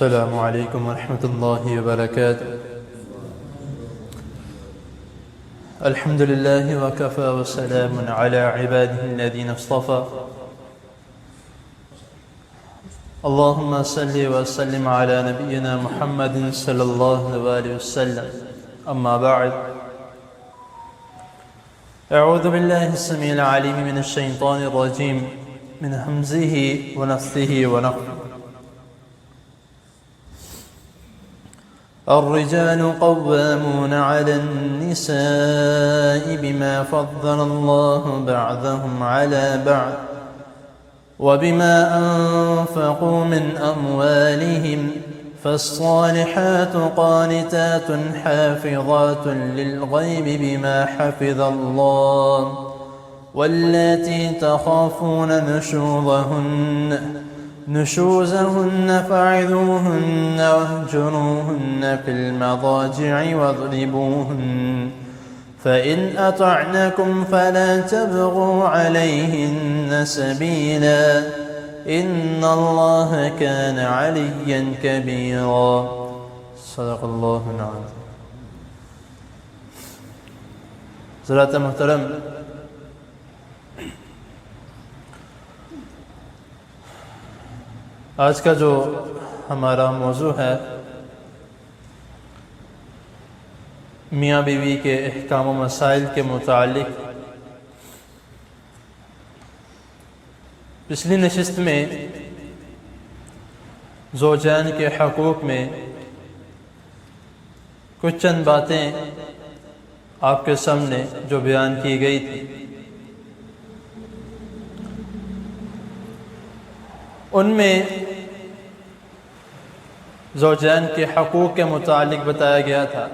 السلام علیکم ورحمۃ اللہ وبرکاتہ۔ الحمد للہ وکفى وسلام علی عباده الذین اصطفى۔ اللہم صلی وسلم علی نبینا محمد صلی اللہ علیہ وسلم، اما بعد، اعوذ باللہ السمیع العلیم من الشیطان الرجیم، من ہمزہ ونفثہ ونفثہ۔ الرجال قوامون على النساء بما فضل الله بعضهم على بعض وبما أنفقوا من أموالهم، فالصالحات قانتات حافظات للغيب بما حفظ الله، واللاتي تخافون نشوزهن فاعظوهن واهجروهن في المضاجع واضربوهن، فإن أطعنكم فلا تبغوا عليهن سبيلا، إن الله كان عليا كبيرا۔ صدق اللہ العظیم۔ حضرات محترم، آج کا جو ہمارا موضوع ہے میاں بیوی کے احکام و مسائل کے متعلق، پچھلی نشست میں زوجین کے حقوق میں کچھ چند باتیں آپ کے سامنے جو بیان کی گئی تھی، ان میں زوجین کے حقوق کے متعلق بتایا گیا تھا،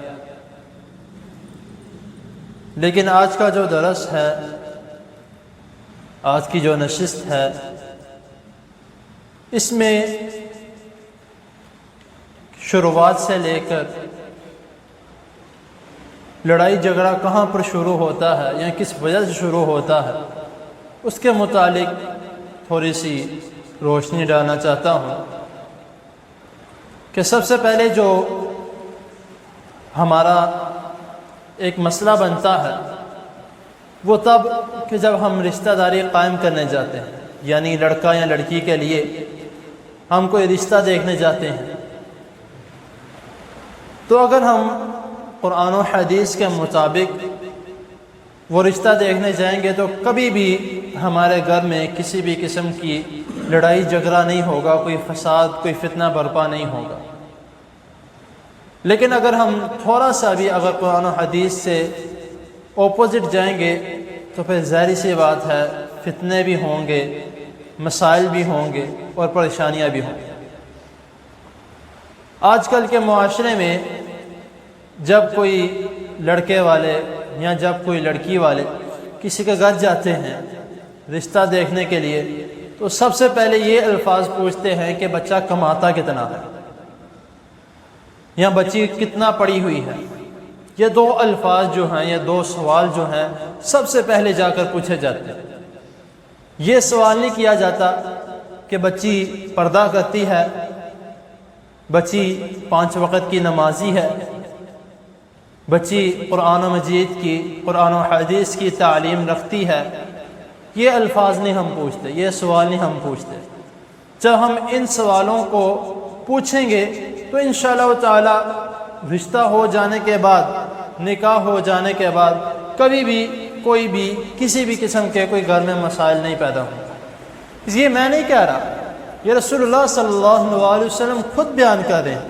لیکن آج کا جو درس ہے، آج کی جو نشست ہے، اس میں شروعات سے لے کر لڑائی جھگڑا کہاں پر شروع ہوتا ہے یا کس وجہ سے شروع ہوتا ہے، اس کے متعلق تھوڑی سی روشنی ڈالنا چاہتا ہوں کہ سب سے پہلے جو ہمارا ایک مسئلہ بنتا ہے وہ تب کہ جب ہم رشتہ داری قائم کرنے جاتے ہیں، یعنی لڑکا یا لڑکی کے لیے ہم کوئی رشتہ دیکھنے جاتے ہیں، تو اگر ہم قرآن و حدیث کے مطابق وہ رشتہ دیکھنے جائیں گے تو کبھی بھی ہمارے گھر میں کسی بھی قسم کی لڑائی جھگڑا نہیں ہوگا، کوئی فساد، کوئی فتنہ برپا نہیں ہوگا۔ لیکن اگر ہم تھوڑا سا بھی اگر قرآن و حدیث سے اپوزٹ جائیں گے تو پھر ظاہری سی بات ہے فتنے بھی ہوں گے، مسائل بھی ہوں گے اور پریشانیاں بھی ہوں گی۔ آج کل کے معاشرے میں جب کوئی لڑکے والے یا جب کوئی لڑکی والے کسی کے گھر جاتے ہیں رشتہ دیکھنے کے لیے تو سب سے پہلے یہ الفاظ پوچھتے ہیں کہ بچہ کماتا کتنا ہے یا بچی کتنا پڑھی ہوئی ہے۔ یہ دو الفاظ جو ہیں، یہ دو سوال جو ہیں سب سے پہلے جا کر پوچھے جاتے ہیں۔ یہ سوال نہیں کیا جاتا کہ بچی پردہ کرتی ہے، بچی 5 وقت کی نمازی ہے، بچی قرآن مجید کی، قرآن و حدیث کی تعلیم رکھتی ہے۔ یہ الفاظ نہیں ہم پوچھتے، یہ سوال نہیں ہم پوچھتے۔ جب ہم ان سوالوں کو پوچھیں گے تو انشاءاللہ تعالی رشتہ ہو جانے کے بعد، نکاح ہو جانے کے بعد کبھی بھی کوئی بھی کسی بھی قسم کے کوئی گھر میں مسائل نہیں پیدا ہوں۔ یہ میں نہیں کہہ رہا، یہ رسول اللہ صلی اللہ علیہ وسلم خود بیان کر رہے ہیں۔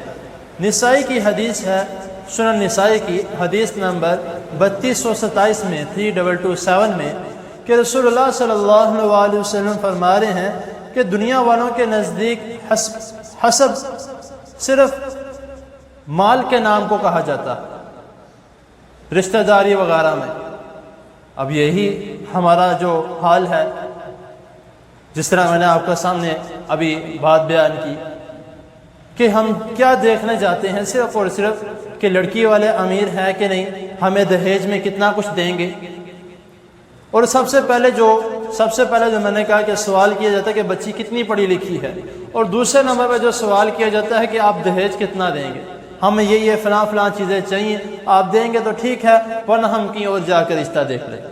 نسائی کی حدیث ہے، سنن نسائی کی حدیث نمبر 3227 میں 3227 میں کہ رسول اللہ صلی اللہ علیہ وسلم فرما رہے ہیں کہ دنیا والوں کے نزدیک حسب صرف مال کے نام کو کہا جاتا ہے رشتہ داری وغیرہ میں۔ اب یہی ہمارا جو حال ہے، جس طرح میں نے آپ کے سامنے ابھی بات بیان کی کہ ہم کیا دیکھنے جاتے ہیں صرف اور صرف کہ لڑکی والے امیر ہیں کہ نہیں، ہمیں دہیج میں کتنا کچھ دیں گے، اور سب سے پہلے جو سب سے پہلے جو میں نے کہا کہ سوال کیا جاتا ہے کہ بچی کتنی پڑھی لکھی ہے، اور دوسرے نمبر پہ جو سوال کیا جاتا ہے کہ آپ دہیج کتنا دیں گے، ہمیں یہ فلاں چیزیں چاہیے، آپ دیں گے تو ٹھیک ہے ورنہ ہم کہیں اور جا کر رشتہ دیکھ لیں گے۔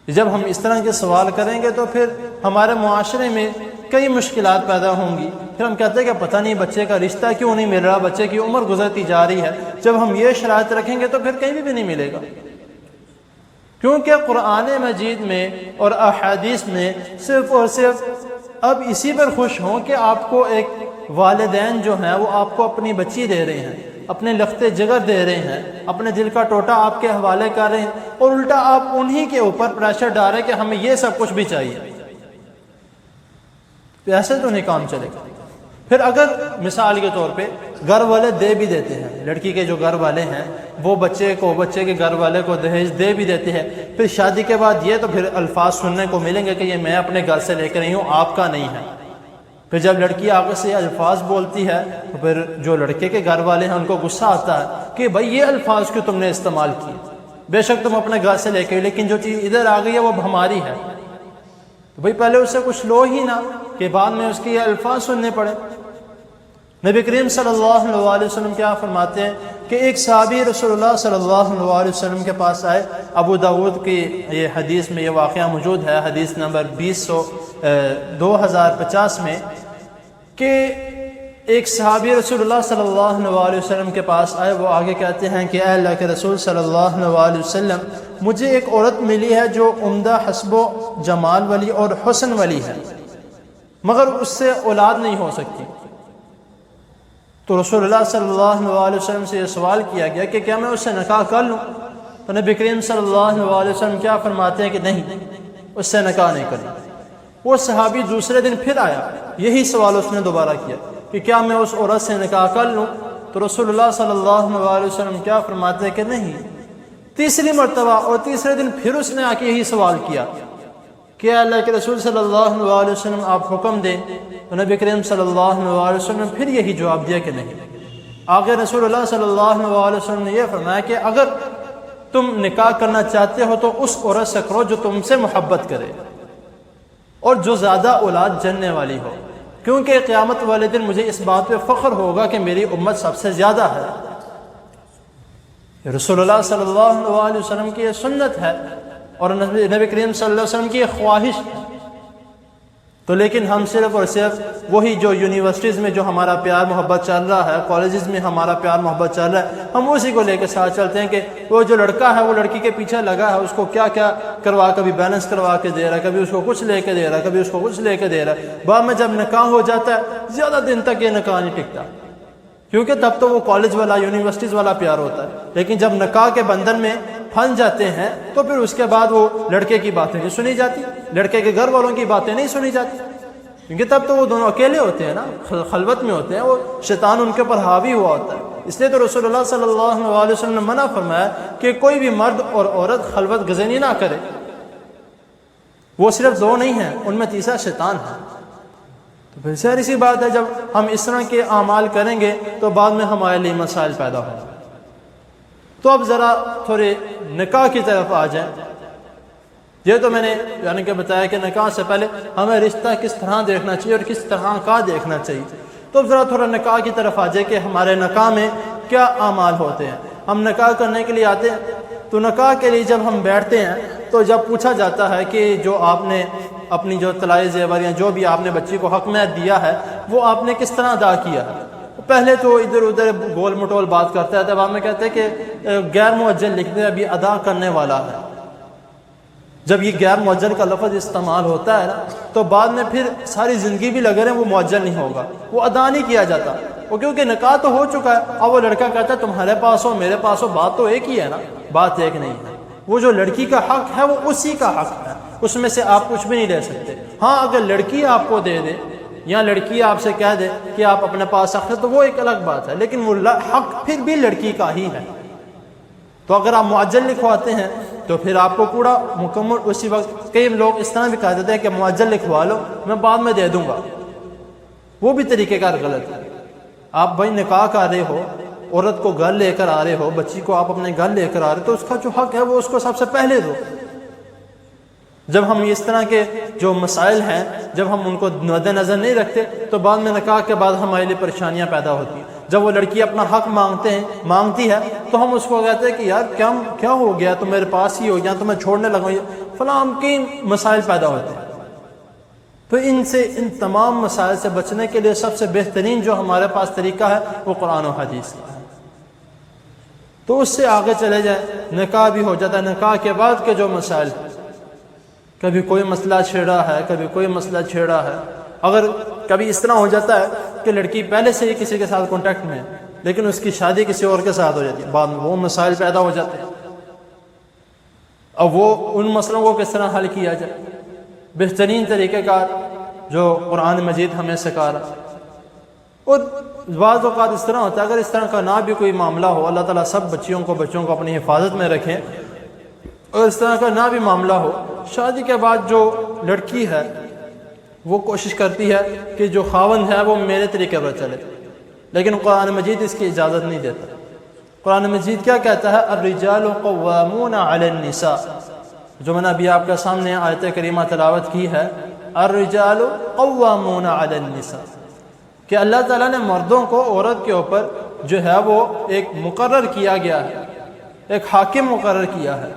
جب ہم اس طرح کے سوال کریں گے تو پھر ہمارے معاشرے میں کئی مشکلات پیدا ہوں گی، پھر ہم کہتے ہیں کہ پتہ نہیں بچے کا رشتہ کیوں نہیں مل رہا، بچے کی عمر گزرتی جا رہی ہے۔ جب ہم یہ شرائط رکھیں گے تو پھر کہیں بھی نہیں ملے گا، کیونکہ قرآن مجید میں اور احادیث میں صرف اور صرف اب اسی پر خوش ہوں کہ آپ کو ایک والدین جو ہیں وہ آپ کو اپنی بچی دے رہے ہیں، اپنے لخت جگر دے رہے ہیں، اپنے دل کا ٹوٹا آپ کے حوالے کر رہے ہیں، اور الٹا آپ انہی کے اوپر پریشر ڈال رہے ہیں کہ ہمیں یہ سب کچھ بھی چاہیے۔ ایسے تو نہیں کام چلے گا۔ پھر اگر مثال کے طور پہ گھر والے دے بھی دیتے ہیں، لڑکی کے جو گھر والے ہیں وہ بچے کے گھر والے کو دہیج دے بھی دیتے ہیں، پھر شادی کے بعد یہ تو پھر الفاظ سننے کو ملیں گے کہ یہ میں اپنے گھر سے لے کر آئی ہوں، آپ کا نہیں ہے۔ پھر جب لڑکی آگے سے الفاظ بولتی ہے تو پھر جو لڑکے کے گھر والے ہیں ان کو غصہ آتا ہے کہ بھائی یہ الفاظ کیوں تم نے استعمال کیے، بے شک تم اپنے گھر سے لے کے، لیکن جو چیز ادھر آ گئی ہے وہ ہماری ہے، تو بھائی پہلے اس سے کچھ لو ہی نہ کہ بعد میں اس کے یہ الفاظ سننے پڑے۔ نبی کریم صلی اللہ علیہ وسلم کیا فرماتے ہیں کہ ایک صحابی رسول اللہ صلی اللہ علیہ وسلم کے پاس آئے، ابو داود کی یہ حدیث میں یہ واقعہ موجود ہے، حدیث نمبر 2050 میں، کہ ایک صحابی رسول اللہ صلی اللہ علیہ وسلم کے پاس آئے، وہ آگے کہتے ہیں کہ اے اللہ کے رسول صلی اللہ علیہ وسلم، مجھے ایک عورت ملی ہے جو عمدہ حسب و جمال والی اور حسن والی ہے، مگر اس سے اولاد نہیں ہو سکتی۔ تو رسول اللہ صلی اللہ علیہ وسلم سے یہ سوال کیا گیا کہ کیا میں اس سے نکاح کر لوں؟ تو نبی کریم صلی اللہ علیہ وسلم کیا فرماتے ہیں کہ نہیں، اس سے نکاح نہیں کرنا۔ وہ صحابی دوسرے دن پھر آیا، یہی سوال اس نے دوبارہ کیا کہ کیا میں اس عورت سے نکاح کر لوں؟ تو رسول اللہ صلی اللہ علیہ وسلم کیا فرماتے ہیں کہ نہیں۔ تیسری مرتبہ اور تیسرے دن پھر اس نے آ کے یہی سوال کیا کہ اللہ کے رسول صلی اللہ علیہ وسلم آپ حکم دیں، تو نبی کریم صلی اللہ علیہ وسلم نے پھر یہی جواب دیا کہ نہیں۔ آگے رسول اللہ صلی اللہ علیہ وسلم نے یہ فرمایا کہ اگر تم نکاح کرنا چاہتے ہو تو اس عورت سے کرو جو تم سے محبت کرے اور جو زیادہ اولاد جننے والی ہو، کیونکہ قیامت والے دن مجھے اس بات پہ فخر ہوگا کہ میری امت سب سے زیادہ ہے۔ رسول اللہ صلی اللہ علیہ وسلم کی یہ سنت ہے اور نبی کریم صلی اللہ علیہ وسلم کی یہ خواہش ہے، تو لیکن ہم صرف اور صرف وہی جو یونیورسٹیز میں جو ہمارا پیار محبت چل رہا ہے، کالجز میں ہمارا پیار محبت چل رہا ہے، ہم اسی کو لے کے ساتھ چلتے ہیں کہ وہ جو لڑکا ہے وہ لڑکی کے پیچھے لگا ہے، اس کو کیا کیا کروا، کبھی بیلنس کروا کے دے رہا ہے، کبھی اس کو کچھ لے کے دے رہا ہے، کبھی اس کو کچھ لے کے دے رہا ہے۔ بعد میں جب نکاح ہو جاتا ہے زیادہ دن تک یہ نکاح نہیں ٹکتا، کیونکہ تب تو وہ کالج والا یونیورسٹیز والا پیار ہوتا ہے، لیکن جب نکاح کے بندھن میں پھنس جاتے ہیں تو پھر اس کے بعد وہ لڑکے کی باتیں نہیں سنی جاتی، لڑکے کے گھر والوں کی باتیں نہیں سنی جاتی، کیونکہ تب تو وہ دونوں اکیلے ہوتے ہیں نا، خلوت میں ہوتے ہیں، وہ شیطان ان کے اوپر حاوی ہوا ہوتا ہے۔ اس لیے تو رسول اللہ صلی اللہ علیہ وسلم نے منع فرمایا کہ کوئی بھی مرد اور عورت خلوت گزینی نہ کرے، وہ صرف دو نہیں ہیں، ان میں تیسرا شیطان ہے۔ تو پھر ظاہر سی بات ہے جب ہم اس طرح کے اعمال کریں گے تو بعد میں ہمارے لیے مسائل پیدا ہوں گے۔ تو اب ذرا تھوڑے نکاح کی طرف آ جائیں۔ یہ تو میں نے یعنی کہ بتایا کہ نکاح سے پہلے ہمیں رشتہ کس طرح دیکھنا چاہیے اور کس طرح کا دیکھنا چاہیے۔ تو اب ذرا تھوڑا نکاح کی طرف آ جائے کہ ہمارے نکاح میں کیا اعمال ہوتے ہیں۔ ہم نکاح کرنے کے لیے آتے ہیں تو نکاح کے لیے جب ہم بیٹھتے ہیں تو جب پوچھا جاتا ہے کہ جو آپ نے اپنی جو طلائی زیور یا جو بھی آپ نے بچی کو حق میں دیا ہے وہ آپ نے کس طرح ادا کیا ہے۔ پہلے تو ادھر ادھر گول مٹول بات کرتا ہے، تب آپ میں کہتے ہیں کہ غیر معجل لکھ دیں، ابھی ادا کرنے والا ہے۔ جب یہ غیر معجل کا لفظ استعمال ہوتا ہے نا تو بعد میں پھر ساری زندگی بھی لگے رہے وہ معجل نہیں ہوگا، وہ ادا نہیں کیا جاتا، وہ کیونکہ نکاح تو ہو چکا ہے۔ اب وہ لڑکا کہتا ہے تمہارے پاس ہو میرے پاس ہو، بات تو ایک ہی ہے نا، بات ایک نہیں ہے۔ وہ جو لڑکی کا حق ہے وہ اسی کا حق ہے، اس میں سے آپ کچھ بھی نہیں لے سکتے۔ ہاں اگر لڑکی آپ کو دے دے یا لڑکی آپ سے کہہ دے کہ آپ اپنے پاس رکھ لیں تو وہ ایک الگ بات ہے، لیکن وہ حق پھر بھی لڑکی کا ہی ہے۔ تو اگر آپ معجل لکھواتے ہیں تو پھر آپ کو پورا مکمل اسی وقت، کئی لوگ اس طرح بھی کہہ دیتے ہیں کہ معجل لکھوا لو میں بعد میں دے دوں گا، وہ بھی طریقہ کار غلط ہے۔ آپ بھائی نکاح کر رہے ہو، عورت کو گھر لے کر آ رہے ہو، بچی کو آپ اپنے گھر لے کر آ رہے ہو تو اس کا جو حق ہے وہ اس کو سب سے پہلے دو۔ جب ہم اس طرح کے جو مسائل ہیں جب ہم ان کو مد نظر نہیں رکھتے تو بعد میں نکاح کے بعد ہمارے لیے پریشانیاں پیدا ہوتی ہیں۔ جب وہ لڑکی اپنا حق مانگتی ہے تو ہم اس کو کہتے ہیں کہ یار کیا ہو گیا، تو میرے پاس ہی ہو گیا، تو میں چھوڑنے لگا فلاں کی مسائل پیدا ہوتے ہیں۔ تو ان تمام مسائل سے بچنے کے لیے سب سے بہترین جو ہمارے پاس طریقہ ہے وہ قرآن و حدیث کا ہے۔ تو اس سے آگے چلے جائیں، نکاح بھی ہو جاتا ہے۔ نکاح کے بعد کے جو مسائل، کبھی کوئی مسئلہ چھیڑا ہے، کبھی کوئی مسئلہ چھیڑا ہے، اگر کبھی اس طرح ہو جاتا ہے کہ لڑکی پہلے سے ہی کسی کے ساتھ کانٹیکٹ میں ہے لیکن اس کی شادی کسی اور کے ساتھ ہو جاتی ہے، بعد میں وہ مسائل پیدا ہو جاتے ہیں۔ اب وہ ان مسئلوں کو کس طرح حل کیا جائے؟ بہترین طریقہ کار جو قرآن مجید ہمیں سکھا رہا۔ اور بعض اوقات اس طرح ہوتا ہے اگر اس طرح کا نہ بھی کوئی معاملہ ہو، اللہ تعالیٰ سب بچوں کو اپنی حفاظت میں رکھیں، اور اس طرح کا نہ بھی معاملہ ہو، شادی کے بعد جو لڑکی ہے وہ کوشش کرتی ہے کہ جو خاوند ہے وہ میرے طریقے پر چلے، لیکن قرآن مجید اس کی اجازت نہیں دیتا۔ قرآن مجید کیا کہتا ہے؟ الرجال قوامون علی النساء، جو میں نے ابھی آپ کے سامنے آیت کریمہ تلاوت کی ہے، الرجال قوامون علی النساء، کہ اللہ تعالیٰ نے مردوں کو عورت کے اوپر جو ہے وہ ایک مقرر کیا گیا ہے، ایک حاکم مقرر کیا ہے۔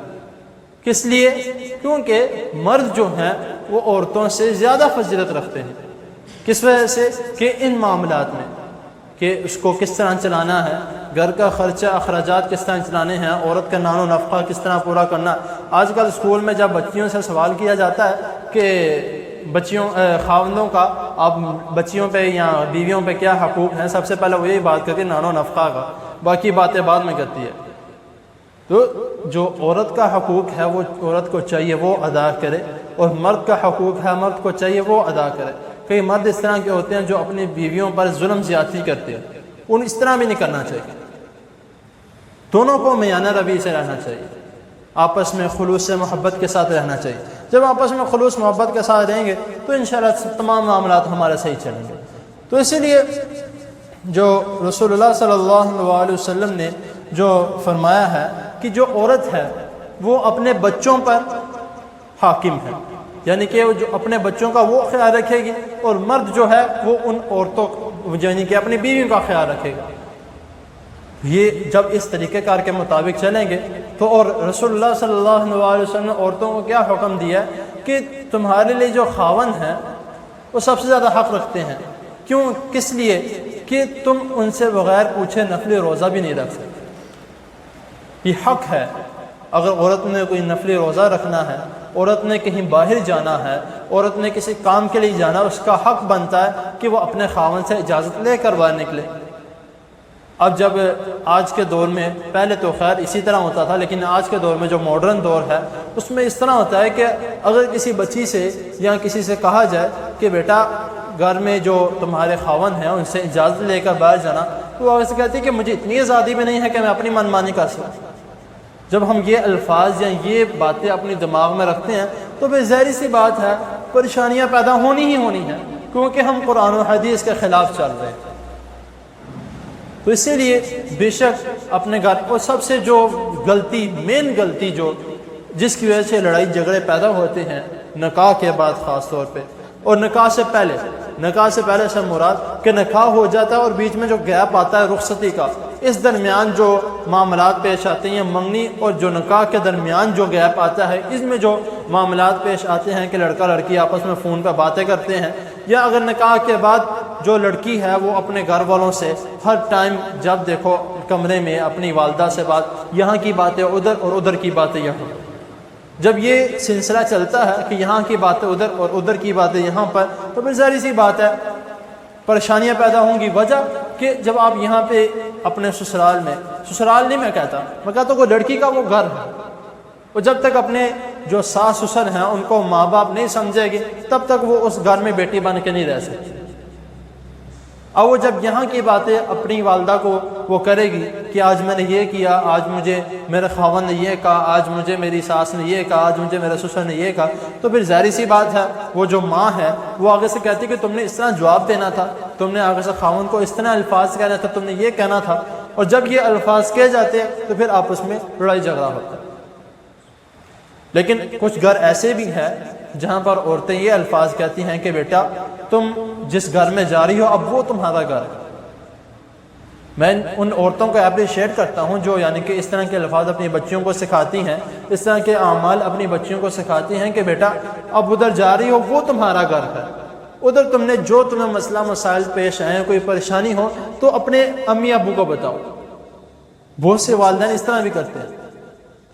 کس لیے؟ کیونکہ مرد جو ہیں وہ عورتوں سے زیادہ فضیلت رکھتے ہیں۔ کس وجہ سے؟ کہ ان معاملات میں کہ اس کو کس طرح چلانا ہے، گھر کا خرچہ اخراجات کس طرح چلانے ہیں، عورت کا نان و نفقہ کس طرح پورا کرنا۔ آج کل اسکول میں جب بچیوں سے سوال کیا جاتا ہے کہ خاوندوں کا آپ بچیوں پہ یا بیویوں پہ کیا حقوق ہیں، سب سے پہلے وہ یہی بات کرتی ہے نان و نفقہ کا، باقی باتیں بعد میں کرتی ہے۔ تو جو عورت کا حقوق ہے وہ عورت کو چاہیے وہ ادا کرے، اور مرد کا حقوق ہے مرد کو چاہیے وہ ادا کرے۔ کئی مرد اس طرح کے ہوتے ہیں جو اپنی بیویوں پر ظلم زیادتی کرتے ہیں، ان اس طرح بھی نہیں کرنا چاہیے۔ دونوں کو میانہ روی سے رہنا چاہیے، آپس میں خلوص سے محبت کے ساتھ رہنا چاہیے۔ جب آپس میں خلوص محبت کے ساتھ رہیں گے تو انشاءاللہ تمام معاملات ہمارے صحیح چلیں گے۔ تو اسی لیے جو رسول اللہ صلی اللہ علیہ وسلم نے جو فرمایا ہے کہ جو عورت ہے وہ اپنے بچوں پر حاکم ہے، یعنی کہ جو اپنے بچوں کا وہ خیال رکھے گی، اور مرد جو ہے وہ ان عورتوں یعنی کہ اپنی بیویوں کا خیال رکھے گا۔ یہ جب اس طریقہ کار کے مطابق چلیں گے تو، اور رسول اللہ صلی اللہ علیہ وسلم نے عورتوں کو کیا حکم دیا ہے کہ تمہارے لیے جو خاوند ہیں وہ سب سے زیادہ حق رکھتے ہیں۔ کیوں؟ کس لیے؟ کہ تم ان سے بغیر پوچھے نفلی روزہ بھی نہیں رکھ سکتے۔ یہ حق ہے، اگر عورت نے کوئی نفلی روزہ رکھنا ہے، عورت نے کہیں باہر جانا ہے، عورت نے کسی کام کے لیے جانا، اس کا حق بنتا ہے کہ وہ اپنے خاوند سے اجازت لے کر باہر نکلے۔ اب جب آج کے دور میں، پہلے تو خیر اسی طرح ہوتا تھا، لیکن آج کے دور میں جو ماڈرن دور ہے اس میں اس طرح ہوتا ہے کہ اگر کسی بچی سے یا کسی سے کہا جائے کہ بیٹا گھر میں جو تمہارے خاوند ہیں ان سے اجازت لے کر باہر جانا، تو وہ ایسے کہتی ہے کہ مجھے اتنی آزادی بھی نہیں ہے کہ میں اپنی من مانی کر سکوں۔ جب ہم یہ الفاظ یا یہ باتیں اپنی دماغ میں رکھتے ہیں تو پھر ظاہر سی بات ہے پریشانیاں پیدا ہونی ہی ہونی ہیں، کیونکہ ہم قرآن و حدیث کے خلاف چل رہے ہیں۔ تو اسی لیے بے شک اپنے گھر، اور سب سے جو غلطی، مین غلطی جو جس کی وجہ سے لڑائی جھگڑے پیدا ہوتے ہیں نکاح کے بعد خاص طور پہ، اور نکاح سے پہلے سے مراد کہ نکاح ہو جاتا ہے اور بیچ میں جو گیپ آتا ہے رخصتی کا، اس درمیان جو معاملات پیش آتے ہیں منگنی اور جو نکاح کے درمیان جو گیپ آتا ہے، اس میں جو معاملات پیش آتے ہیں کہ لڑکا لڑکی آپس میں فون پہ باتیں کرتے ہیں، یا اگر نکاح کے بعد جو لڑکی ہے وہ اپنے گھر والوں سے ہر ٹائم جب دیکھو کمرے میں اپنی والدہ سے بات، یہاں کی باتیں ادھر اور ادھر کی باتیں یہاں، جب یہ سلسلہ چلتا ہے کہ یہاں کی باتیں ادھر اور ادھر کی باتیں یہاں پر، تو پھر ظاہر سی بات ہے پریشانیاں پیدا ہوں گی۔ وجہ کہ جب آپ یہاں پہ اپنے سسرال میں، سسرال نہیں میں کہتا کہ لڑکی کا وہ گھر ہے، اور جب تک اپنے جو ساس سسر ہیں ان کو ماں باپ نہیں سمجھے گی تب تک وہ اس گھر میں بیٹی بن کے نہیں رہ سکتی۔ اب وہ جب یہاں کی باتیں اپنی والدہ کو وہ کرے گی کہ آج میں نے یہ کیا، آج مجھے میرے خاوند نے یہ کہا، آج مجھے میری ساس نے یہ کہا، آج مجھے میرے سسر نے یہ کہا، تو پھر ظاہر سی بات ہے وہ جو ماں ہے وہ آگے سے کہتی کہ تم نے اس طرح جواب دینا تھا، تم نے آگے سے خاوند کو اس طرح الفاظ کہنا تھا، تم نے یہ کہنا تھا، اور جب یہ الفاظ کہے جاتے ہیں تو پھر آپس میں لڑائی جھگڑا ہوتا ہے۔ لیکن کچھ گھر ایسے بھی ہیں جہاں پر عورتیں یہ الفاظ کہتی ہیں کہ بیٹا تم جس گھر میں جا رہی ہو اب وہ تمہارا گھر ہے۔ میں ان عورتوں کو اپریشیٹ کرتا ہوں جو یعنی کہ اس طرح کے الفاظ اپنی بچیوں کو سکھاتی ہیں، اس طرح کے اعمال اپنی بچیوں کو سکھاتی ہیں کہ بیٹا اب ادھر جا رہی ہو وہ تمہارا گھر ہے، ادھر تم نے جو تمہیں مسئلہ مسائل پیش آئے کوئی پریشانی ہو تو اپنے امی ابو کو بتاؤ۔ بہت سے والدین اس طرح بھی کرتے ہیں،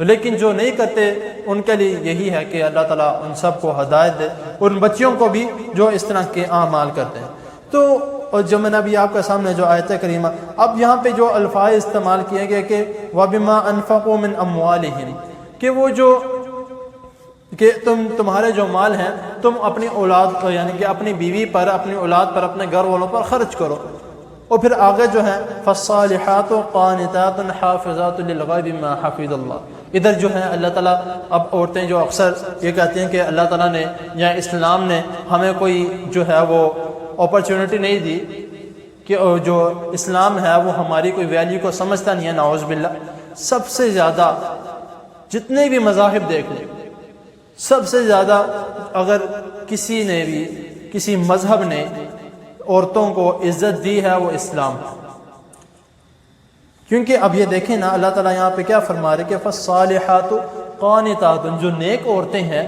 لیکن جو نہیں کرتے ان کے لیے یہی ہے کہ اللہ تعالیٰ ان سب کو ہدایت دے، ان بچیوں کو بھی جو اس طرح کے اعمال کرتے ہیں۔ تو اور جو میں نے ابھی آپ کے سامنے جو آیت کریمہ، اب یہاں پہ جو الفاظ استعمال کیے گئے کہ وَبِمَا أَنفَقُوا مِنْ أَمْوَالِهِمْ، کہ وہ جو کہ تمہارے جو مال ہیں تم اپنی اولاد یعنی کہ اپنی بیوی پر، اپنی اولاد پر، اپنے گھر والوں پر خرچ کرو۔ اور پھر آگے جو ہے فَالصَّالِحَاتُ قَانِتَاتٌ حَافِظَاتٌ لِلْغَيْبِ مَا حَفِظَ اللَّهُ، ادھر جو ہے اللہ تعالیٰ، اب عورتیں جو اکثر یہ کہتی ہیں کہ اللہ تعالیٰ نے یا اسلام نے ہمیں کوئی جو ہے وہ اپرچونٹی نہیں دی، کہ جو اسلام ہے وہ ہماری کوئی ویلیو کو سمجھتا نہیں ہے، نعوذ باللہ۔ سب سے زیادہ جتنے بھی مذاہب دیکھ لیں، سب سے زیادہ اگر کسی نے بھی کسی مذہب نے عورتوں کو عزت دی ہے وہ اسلام ہے۔ کیونکہ اب یہ دیکھیں نا اللہ تعالیٰ یہاں پہ کیا فرما رہے کہ فَالصَّالِحَاتُ قَانِتَاتٌ، جو نیک عورتیں ہیں،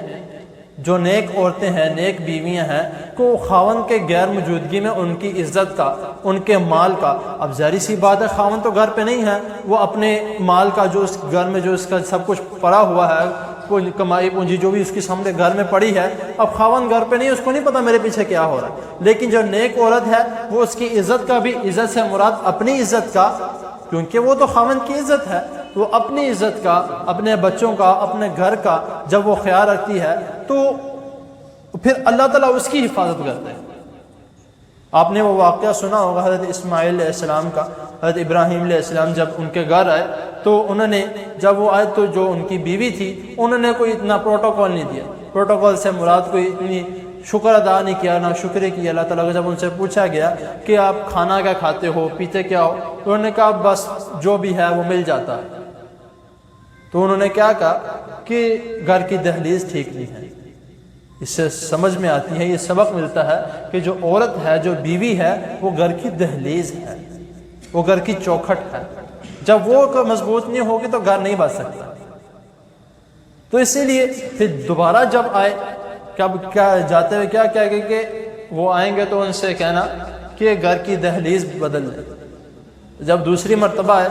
جو نیک عورتیں ہیں، نیک بیویاں ہیں، کو خاوند کے غیر موجودگی میں ان کی عزت کا، ان کے مال کا، اب ظاہر سی بات ہے خاوند تو گھر پہ نہیں ہے، وہ اپنے مال کا جو اس گھر میں جو اس کا سب کچھ پڑا ہوا ہے، کوئی کمائی پونجی جو بھی اس کے سامنے گھر میں پڑی ہے، اب خاوند گھر پہ نہیں، اس کو نہیں پتا میرے پیچھے کیا ہو رہا ہے۔ لیکن جو نیک عورت ہے وہ اس کی عزت کا بھی، عزت سے مراد اپنی عزت کا، کیونکہ وہ تو خاوند کی عزت ہے، وہ اپنی عزت کا، اپنے بچوں کا، اپنے گھر کا جب وہ خیال رکھتی ہے تو پھر اللہ تعالیٰ اس کی حفاظت کرتے ہیں۔ آپ نے وہ واقعہ سنا ہوگا حضرت اسماعیل علیہ السلام کا، حضرت ابراہیم علیہ السلام جب ان کے گھر آئے تو انہوں نے جب وہ آئے تو جو ان کی بیوی تھی انہوں نے کوئی اتنا پروٹوکول نہیں دیا، پروٹوکول سے مراد کوئی اتنی شکر ادا نہیں کیا، نہ شکر کیا اللہ تعالیٰ کا۔ جب ان سے پوچھا گیا کہ آپ کھانا کیا کھاتے ہو، پیتے کیا ہو، تو انہوں نے کہا بس جو بھی ہے وہ مل جاتا ہے۔ تو انہوں نے کیا کہا کہ گھر کی دہلیز ٹھیک نہیں ہے۔ اس سے سمجھ میں آتی ہے، یہ سبق ملتا ہے کہ جو عورت ہے، جو بیوی ہے، وہ گھر کی دہلیز ہے، وہ گھر کی چوکھٹ ہے۔ جب وہ مضبوط نہیں ہوگی تو گھر نہیں بچ سکتا۔ تو اسی لیے پھر دوبارہ جب آئے، کب کیا جاتے ہوئے کیا کہہ گئے کہ وہ آئیں گے تو ان سے کہنا کہ گھر کی دہلیز بدل دیں۔ جب دوسری مرتبہ آئے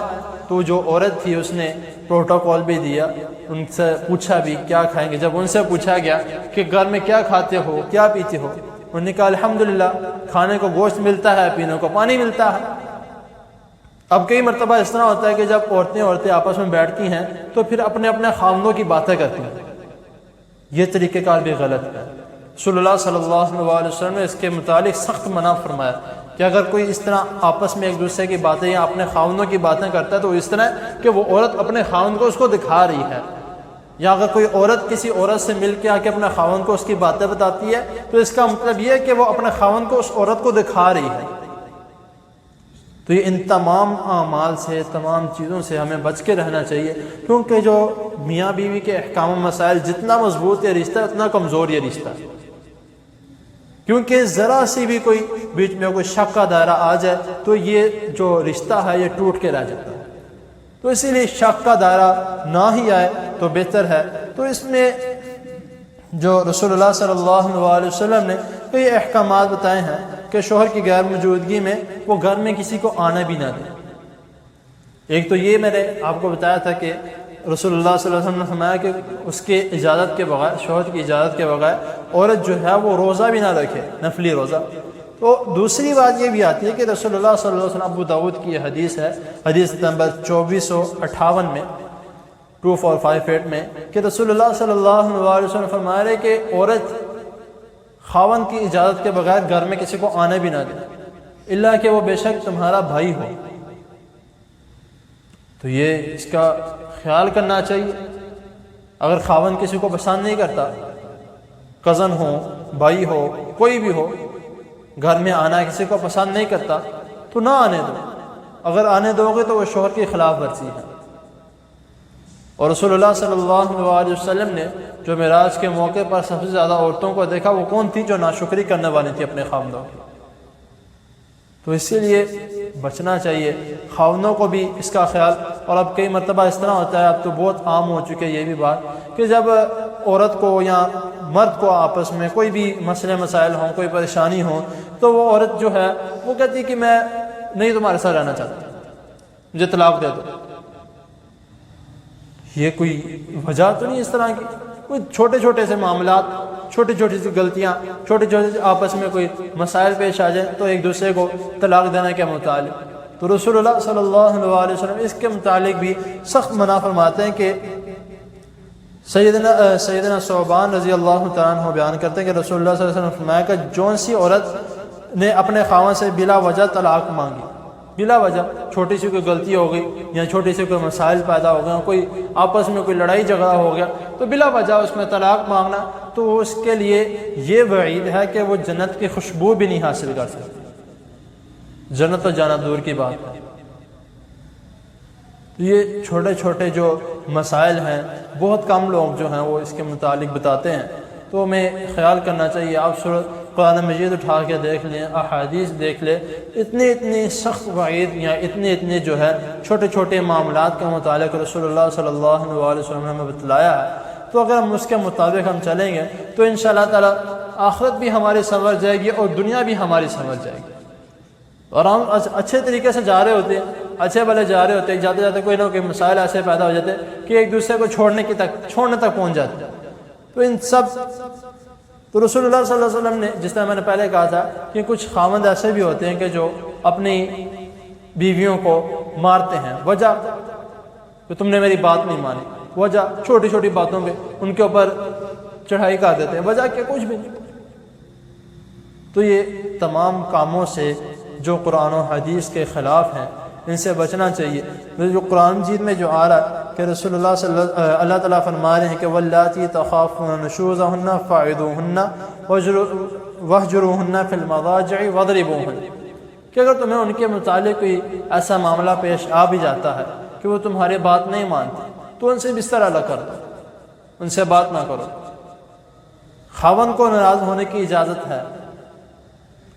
تو جو عورت تھی اس نے پروٹوکول بھی دیا، ان سے پوچھا بھی کیا کھائیں گے۔ جب ان سے پوچھا گیا کہ گھر میں کیا کھاتے ہو، کیا پیتے ہو، انہوں نے کہا الحمدللہ کھانے کو گوشت ملتا ہے، پینے کو پانی ملتا ہے۔ اب کئی مرتبہ اس طرح ہوتا ہے کہ جب عورتیں آپس میں بیٹھتی ہیں تو پھر اپنے اپنے خاندوں کی باتیں کرتی ہیں، یہ طریقہ کار بھی غلط ہے۔ رسول اللہ صلی اللہ علیہ وسلم نے اس کے متعلق سخت منع فرمایا کہ اگر کوئی اس طرح آپس میں ایک دوسرے کی باتیں یا اپنے خاوندوں کی باتیں کرتا ہے تو اس طرح کہ وہ عورت اپنے خاوند کو اس کو دکھا رہی ہے، یا اگر کوئی عورت کسی عورت سے مل کے آ کے اپنے خاوند کو اس کی باتیں بتاتی ہے تو اس کا مطلب یہ ہے کہ وہ اپنے خاوند کو اس عورت کو دکھا رہی ہے۔ تو یہ ان تمام اعمال سے، تمام چیزوں سے ہمیں بچ کے رہنا چاہیے، کیونکہ جو میاں بیوی کے احکام و مسائل جتنا مضبوط یہ رشتہ اتنا کمزور یہ رشتہ ہے، کیونکہ ذرا سی بھی کوئی بیچ میں کوئی شک کا دائرہ آ جائے تو یہ جو رشتہ ہے یہ ٹوٹ کے رہ جاتا ہے۔ تو اسی لیے شک کا دائرہ نہ ہی آئے تو بہتر ہے۔ تو اس میں جو رسول اللہ صلی اللہ علیہ وسلم نے کئی احکامات بتائے ہیں کہ شوہر کی غیر موجودگی میں وہ گھر میں کسی کو آنا بھی نہ دے۔ ایک تو یہ میں نے آپ کو بتایا تھا کہ رسول اللہ صلی اللہ علیہ وسلم نے فرمایا کہ اس کے اجازت کے بغیر، شوہر کی اجازت کے بغیر عورت جو ہے وہ روزہ بھی نہ رکھے، نفلی روزہ۔ تو دوسری بات یہ بھی آتی ہے کہ رسول اللہ صلی اللہ علیہ وسلم، ابو داؤد کی یہ حدیث ہے، حدیث نمبر 2458 میں 2458 میں، کہ رسول اللہ صلی اللہ علیہ وسلم فرما رہے کہ عورت خاوند کی اجازت کے بغیر گھر میں کسی کو آنے بھی نہ دے، الا کہ وہ بے شک تمہارا بھائی ہو۔ تو یہ اس کا خیال کرنا چاہیے۔ اگر خاوند کسی کو پسند نہیں کرتا، کزن ہو، بھائی ہو، کوئی بھی ہو، گھر میں آنا کسی کو پسند نہیں کرتا تو نہ آنے دو۔ اگر آنے دو گے تو وہ شوہر کی خلاف ورزی ہے۔ اور رسول اللہ صلی اللہ علیہ وسلم نے جو معراج کے موقع پر سب سے زیادہ عورتوں کو دیکھا وہ کون تھی؟ جو ناشکری کرنے والی تھی اپنے خاوندوں کی۔ تو اسی لیے بچنا چاہیے خاوندوں کو بھی اس کا خیال۔ اور اب کئی مرتبہ اس طرح ہوتا ہے، اب تو بہت عام ہو چکے یہ بھی بات، کہ جب عورت کو یا مرد کو آپس میں کوئی بھی مسئلے مسائل ہوں، کوئی پریشانی ہو، تو وہ عورت جو ہے وہ کہتی کہ میں نہیں تمہارے ساتھ رہنا چاہتی، مجھے طلاق دے دو۔ یہ کوئی وجہ تو نہیں اس طرح کی؟ کوئی چھوٹے چھوٹے سے معاملات، چھوٹی چھوٹی سی غلطیاں، چھوٹے چھوٹے آپس میں کوئی مسائل پیش آ جائیں تو ایک دوسرے کو طلاق دینے کے متعلق تو رسول اللہ صلی اللہ علیہ وسلم اس کے متعلق بھی سخت منع فرماتے ہیں کہ سیدنا ثعبان رضی اللہ تعالیٰ عنہ بیان کرتے ہیں کہ رسول اللہ صلی اللہ علیہ وسلم فرمایا کہ جون سی عورت نے اپنے خاوند سے بلا وجہ طلاق مانگی، بلا وجہ، چھوٹی سی کوئی غلطی ہو گئی یا چھوٹی سی کوئی مسائل پیدا ہو گئے، کوئی آپس میں کوئی لڑائی جھگڑا ہو گیا تو بلا وجہ اس میں طلاق مانگنا، تو اس کے لیے یہ وعید ہے کہ وہ جنت کی خوشبو بھی نہیں حاصل کر سکتی، جنت تو جانا دور کی بات ہے۔ یہ چھوٹے چھوٹے جو مسائل ہیں بہت کم لوگ جو ہیں وہ اس کے متعلق بتاتے ہیں، تو ہمیں خیال کرنا چاہیے۔ آپ قرآن مجید اٹھا کے دیکھ لیں، احادیث دیکھ لیں، اتنی سخت وعید یا اتنے جو ہے چھوٹے چھوٹے معاملات کے متعلق رسول اللہ صلی اللہ علیہ وسلم نے ہمیں بتلایا ہے، تو اگر ہم اس کے مطابق ہم چلیں گے تو انشاءاللہ تعالی آخرت بھی ہماری سنور جائے گی اور دنیا بھی ہماری سنور جائے گی۔ اور ہم اچھے طریقے سے جا رہے ہوتے ہیں، اچھے بھلے جا رہے ہوتے ہیں، جاتے جاتے کوئی نہ کوئی مسائل ایسے پیدا ہو جاتے ہیں کہ ایک دوسرے کو چھوڑنے تک پہنچ جاتے ہیں۔ تو ان سب تو رسول اللہ صلی اللہ علیہ وسلم نے، جس طرح میں نے پہلے کہا تھا کہ کچھ خاوند ایسے بھی ہوتے ہیں کہ جو اپنی بیویوں کو مارتے ہیں، وجہ کہ تم نے میری بات نہیں مانی، وجہ چھوٹی چھوٹی باتوں پہ ان کے اوپر چڑھائی کر دیتے ہیں، وجہ کہ کچھ بھی نہیں۔ تو یہ تمام کاموں سے جو قرآن و حدیث کے خلاف ہیں ان سے بچنا چاہیے۔ جو قرآن مجید میں جو آ رہا ہے کہ رسول اللہ تعالیٰ فرما رہے ہیں کہ واللاتی تخافون نشوزہن فاعظوہن واہجروہن فی المضاجع واضربوہن، کہ اگر تمہیں ان کے متعلق کوئی ایسا معاملہ پیش آ بھی جاتا ہے کہ وہ تمہاری بات نہیں مانتے تو ان سے بستر الگ کر دو، ان سے بات نہ کرو۔ خاوند کو ناراض ہونے کی اجازت ہے،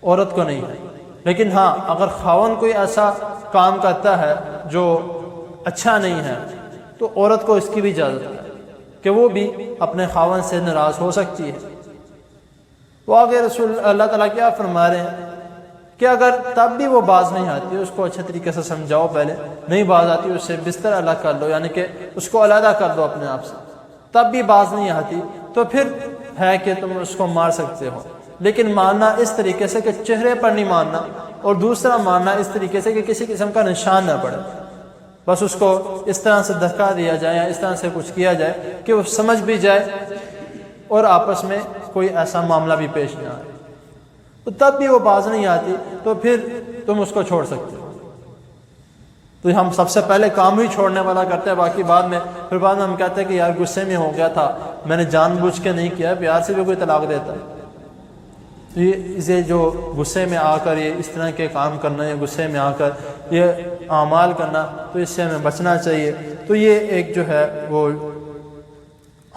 عورت کو نہیں ہے، لیکن ہاں اگر خاوند کوئی ایسا کام کرتا ہے جو اچھا نہیں ہے تو عورت کو اس کی بھی اجازت ہے کہ وہ بھی اپنے خاوند سے ناراض ہو سکتی ہے۔ وہ آگے رسول اللہ تعالیٰ کیا فرما رہے ہیں کہ اگر تب بھی وہ باز نہیں آتی، اس کو اچھے طریقے سے سمجھاؤ، پہلے نہیں باز آتی اس سے بستر الگ کر لو، یعنی کہ اس کو علیحدہ کر دو اپنے آپ سے، تب بھی باز نہیں آتی تو پھر ہے کہ تم اس کو مار سکتے ہو، لیکن مارنا اس طریقے سے کہ چہرے پر نہیں مارنا، اور دوسرا مارنا اس طریقے سے کہ کسی قسم کا نشان نہ پڑے، بس اس کو اس طرح سے دھکا دیا جائے یا اس طرح سے کچھ کیا جائے کہ وہ سمجھ بھی جائے اور آپس میں کوئی ایسا معاملہ بھی پیش نہ آئے، تو تب بھی وہ باز نہیں آتی تو پھر تم اس کو چھوڑ سکتے ہو۔ تو ہم سب سے پہلے کام ہی چھوڑنے والا کرتے ہیں، باقی بعد میں ہم کہتے ہیں کہ یار غصے میں ہو گیا تھا، میں نے جان بوجھ کے نہیں کیا، پیار سے بھی کوئی طلاق دیتا ہے۔ تو یہ جو غصے میں آ کر یہ اس طرح کے کام کرنا، یا غصے میں آ کر یہ اعمال کرنا، تو اس سے ہمیں بچنا چاہیے۔ تو یہ ایک جو ہے وہ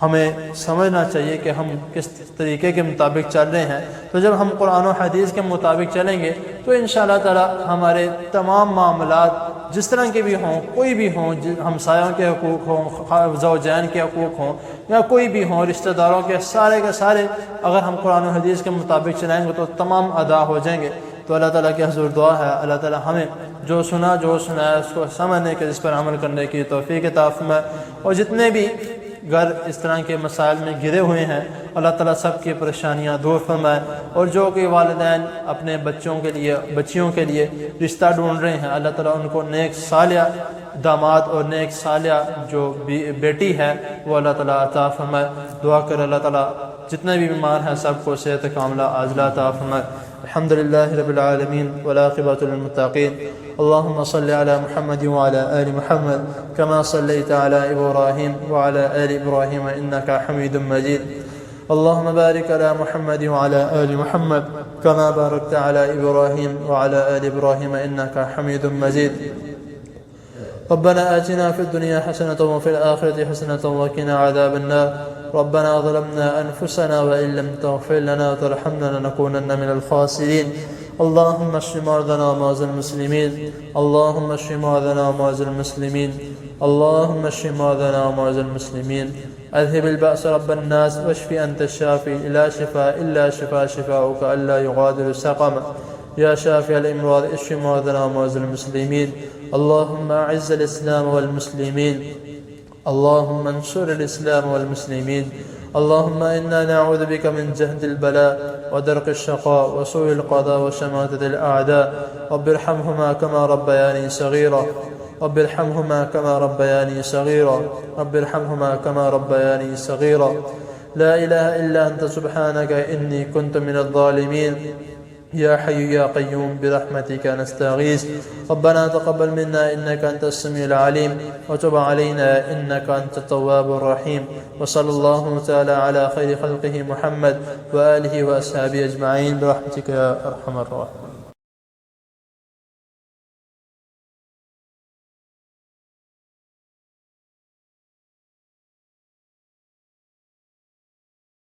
ہمیں سمجھنا چاہیے کہ ہم کس طریقے کے مطابق چل رہے ہیں۔ تو جب ہم قرآن و حدیث کے مطابق چلیں گے تو انشاءاللہ تعالی ہمارے تمام معاملات جس طرح کے بھی ہوں، کوئی بھی ہوں، ہمسایوں کے حقوق ہوں، زوجین کے حقوق ہوں، یا کوئی بھی ہوں، رشتہ داروں کے سارے اگر ہم قرآن و حدیث کے مطابق چلائیں گے تو تمام ادا ہو جائیں گے۔ تو اللہ تعالیٰ کی حضور دعا ہے اللہ تعالیٰ ہمیں جو سنا ہے اس کو سمجھنے کے، اس پر عمل کرنے کی توفیق عطا فرمائے، اور جتنے بھی گھر اس طرح کے مسائل میں گرے ہوئے ہیں اللہ تعالیٰ سب کی پریشانیاں دور فرمائے، اور جو کہ والدین اپنے بچیوں کے لیے رشتہ ڈھونڈ رہے ہیں اللہ تعالیٰ ان کو نیک صالح داماد اور نیک صالح جو بیٹی ہے وہ اللہ تعالیٰ عطا فرمائے۔ دعا کر اللہ تعالیٰ جتنے بھی بیمار ہیں سب کو صحت کاملہ عاجلہ عطا فرمائے۔ الحمد للہ رب العالمین والعاقبۃ للمتقین۔ اللهم صل على محمد وعلى آل محمد كما صليت على إبراهيم وعلى آل إبراهيم إنك حميد مجيد. اللهم بارك على محمد وعلى آل محمد كما باركت على إبراهيم وعلى آل إبراهيم إنك حميد مجيد. ربنا آتنا في الدنيا حسنة وفي الآخرة حسنة وقنا عذاب النار. ربنا ظلمنا أنفسنا وإن لم تغفر لنا وترحمنا لنكونن من الخاسرين. اللهم اشف مرضنا ومرضى المسلمين. اللهم اشف مرضنا ومرضى المسلمين. اللهم اشف مرضنا ومرضى المسلمين. أذهب البأس رب الناس واشف أنت الشافي لا شفاء إلا شفاؤك ألا يغادر سقما. يا شافي الأمراض اشف مرضنا ومرضى المسلمين. اللهم أعز الإسلام والمسلمين. اللهم انصر الإسلام والمسلمين. اللهم إنا نعوذ بك من جهد البلاء ودرك الشقاء وسوء القضاء وشماتة الأعداء. رب ارحمهما كما ربياني صغيرا. رب ارحمهما كما ربياني صغيرا. رب ارحمهما كما ربياني صغيرا. لا إله إلا أنت سبحانك إني كنت من الظالمين. يا حي يا قيوم برحمتك نستغيث. ربنا تقبل منا إنك أنت السميع العليم وتب علينا إنك أنت التواب الرحيم. وصلى الله تعالى على خير خلقه محمد وآله وأصحابه أجمعين برحمتك يا أرحم الراحمين.